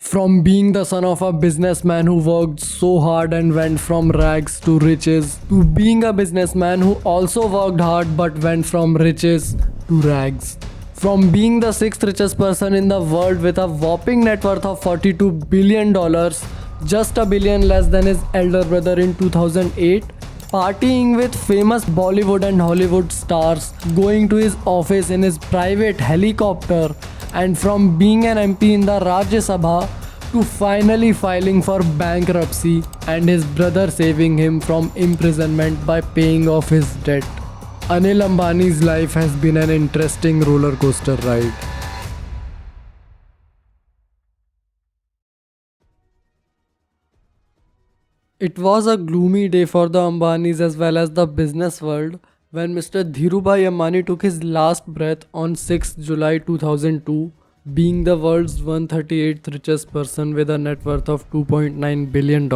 From being the son of a businessman who worked so hard and went from rags to riches, to being a businessman who also worked hard but went from riches to rags. From being the sixth richest person in the world with a whopping net worth of $42 billion, just a billion less than his elder brother in 2008, partying with famous Bollywood and Hollywood stars, going to his office in his private helicopter, and from being an MP in the Rajya Sabha to finally filing for bankruptcy and his brother saving him from imprisonment by paying off his debt. Anil Ambani's life has been an interesting roller coaster ride. It was a gloomy day for the Ambanis as well as the business world when Mr. Dhirubhai Ambani took his last breath on 6th July 2002, being the world's 138th richest person with a net worth of $2.9 billion.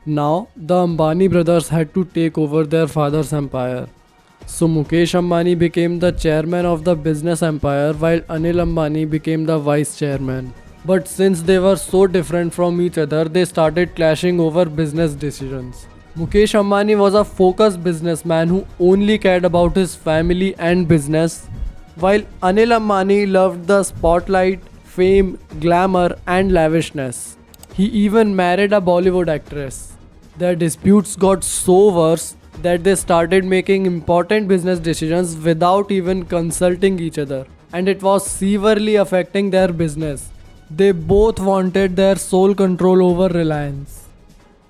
Now, the Ambani brothers had to take over their father's empire. So Mukesh Ambani became the chairman of the business empire while Anil Ambani became the vice chairman. But since they were so different from each other, they started clashing over business decisions. Mukesh Ambani was a focused businessman who only cared about his family and business, while Anil Ambani loved the spotlight, fame, glamour, and lavishness. He even married a Bollywood actress. Their disputes got so worse that they started making important business decisions without even consulting each other, and it was severely affecting their business. They both wanted their sole control over Reliance.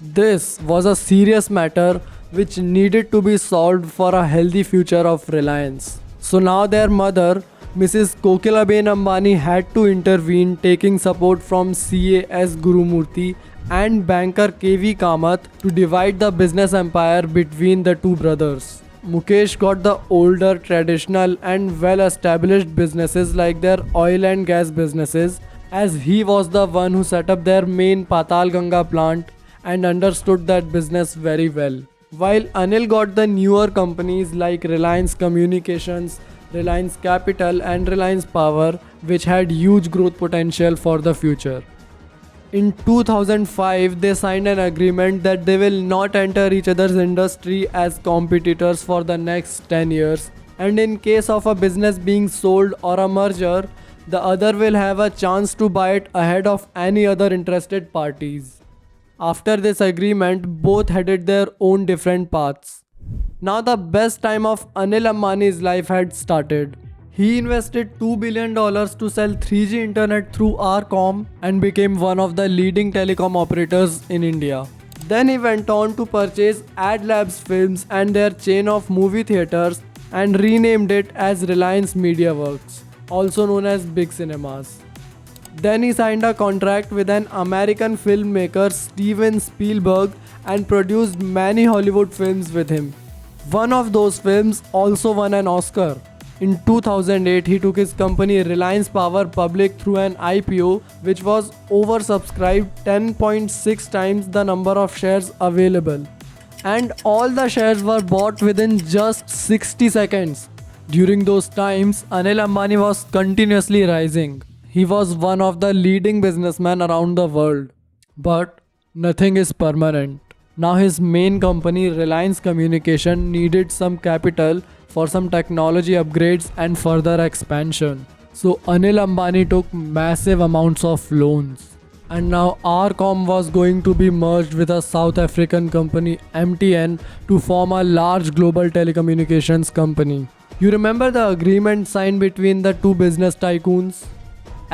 This was a serious matter which needed to be solved for a healthy future of Reliance. So now their mother, Mrs. Kokilaben Ambani, had to intervene, taking support from CAS Gurumurthy and banker KV Kamath to divide the business empire between the two brothers. Mukesh got the older, traditional and well-established businesses like their oil and gas businesses, as he was the one who set up their main Patal Ganga plant and understood that business very well. While Anil got the newer companies like Reliance Communications, Reliance Capital and Reliance Power, which had huge growth potential for the future. In 2005, they signed an agreement that they will not enter each other's industry as competitors for the next 10 years, and in case of a business being sold or a merger, the other will have a chance to buy it ahead of any other interested parties. After this agreement, both headed their own different paths. Now the best time of Anil Ambani's life had started. He invested $2 billion to sell 3G internet through Rcom and became one of the leading telecom operators in India. Then he went on to purchase Ad Labs Films and their chain of movie theaters and renamed it as Reliance Media Works, also known as Big Cinemas. Then he signed a contract with an American filmmaker, Steven Spielberg, and produced many Hollywood films with him. One of those films also won an Oscar. In 2008, he took his company Reliance Power public through an IPO, which was oversubscribed 10.6 times the number of shares available. And all the shares were bought within just 60 seconds. During those times, Anil Ambani was continuously rising. He was one of the leading businessmen around the world. But nothing is permanent. Now his main company, Reliance Communication, needed some capital for some technology upgrades and further expansion. So Anil Ambani took massive amounts of loans. And now Rcom was going to be merged with a South African company, MTN, to form a large global telecommunications company. You remember the agreement signed between the two business tycoons?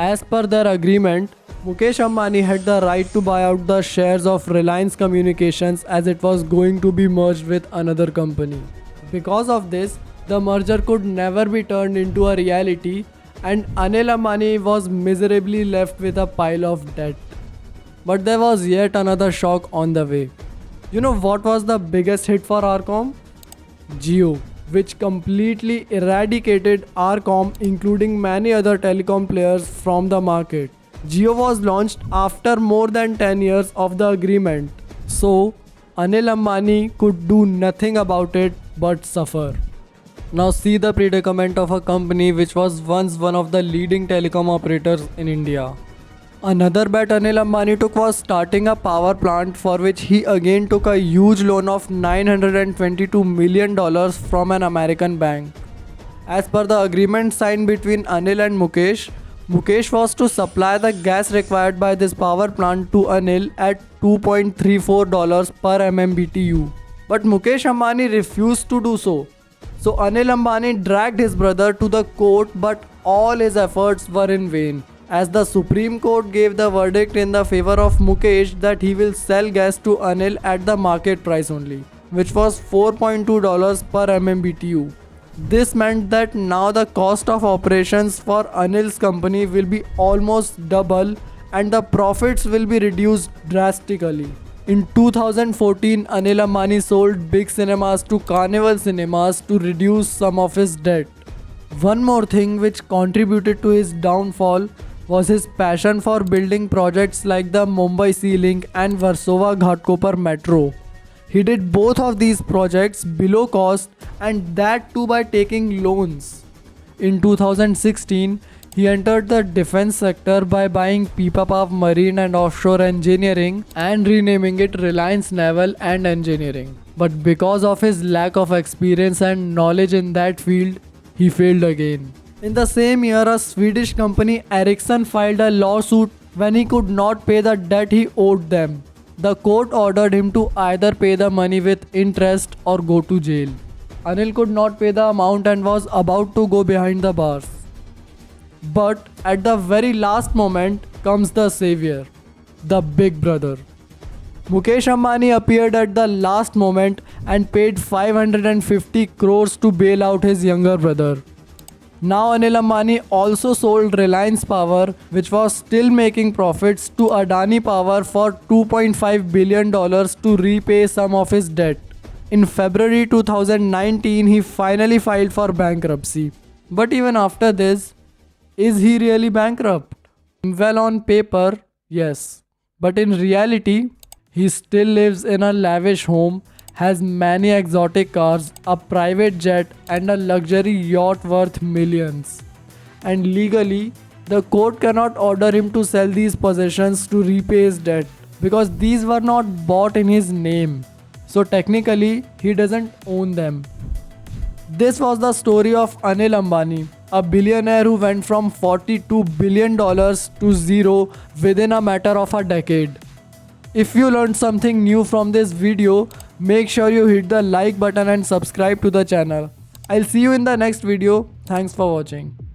As per their agreement, Mukesh Ambani had the right to buy out the shares of Reliance Communications as it was going to be merged with another company. Because of this, the merger could never be turned into a reality and Anil Ambani was miserably left with a pile of debt. But there was yet another shock on the way. You know what was the biggest hit for Rcom? Jio, which completely eradicated Rcom, including many other telecom players from the market. Jio was launched after more than 10 years of the agreement. So, Anil Ambani could do nothing about it but suffer. Now see the predicament of a company which was once one of the leading telecom operators in India. Another bet Anil Ambani took was starting a power plant, for which he again took a huge loan of $922 million from an American bank. As per the agreement signed between Anil and Mukesh, Mukesh was to supply the gas required by this power plant to Anil at $2.34 per MMBTU. But Mukesh Ambani refused to do so. So Anil Ambani dragged his brother to the court, but all his efforts were in vain, as the Supreme Court gave the verdict in the favor of Mukesh that he will sell gas to Anil at the market price only, which was $4.2 per MMBTU. This meant that now the cost of operations for Anil's company will be almost double and the profits will be reduced drastically. In 2014, Anil Ambani sold big cinemas to Carnival Cinemas to reduce some of his debt. One more thing which contributed to his downfall was his passion for building projects like the Mumbai Sea Link and Warsaw Ghatkopar Metro. He did both of these projects below cost, and that too by taking loans. In 2016, he entered the defense sector by buying Pipapav Marine and Offshore Engineering and renaming it Reliance Naval and Engineering. But because of his lack of experience and knowledge in that field, he failed again. In the same year, a Swedish company Ericsson filed a lawsuit when he could not pay the debt he owed them. The court ordered him to either pay the money with interest or go to jail. Anil could not pay the amount and was about to go behind the bars. But at the very last moment comes the savior, the big brother. Mukesh Ambani appeared at the last moment and paid 550 crores to bail out his younger brother. Now Anil Ambani also sold Reliance Power, which was still making profits, to Adani Power for $2.5 billion to repay some of his debt. In February 2019, he finally filed for bankruptcy. But even after this, is he really bankrupt? Well, on paper, yes. But in reality, he still lives in a lavish home, has many exotic cars, a private jet, and a luxury yacht worth millions. And legally, the court cannot order him to sell these possessions to repay his debt because these were not bought in his name. So technically, he doesn't own them. This was the story of Anil Ambani, a billionaire who went from $42 billion to zero within a matter of a decade. If you learned something new from this video, make sure you hit the like button and subscribe to the channel. I'll see you in the next video. Thanks for watching.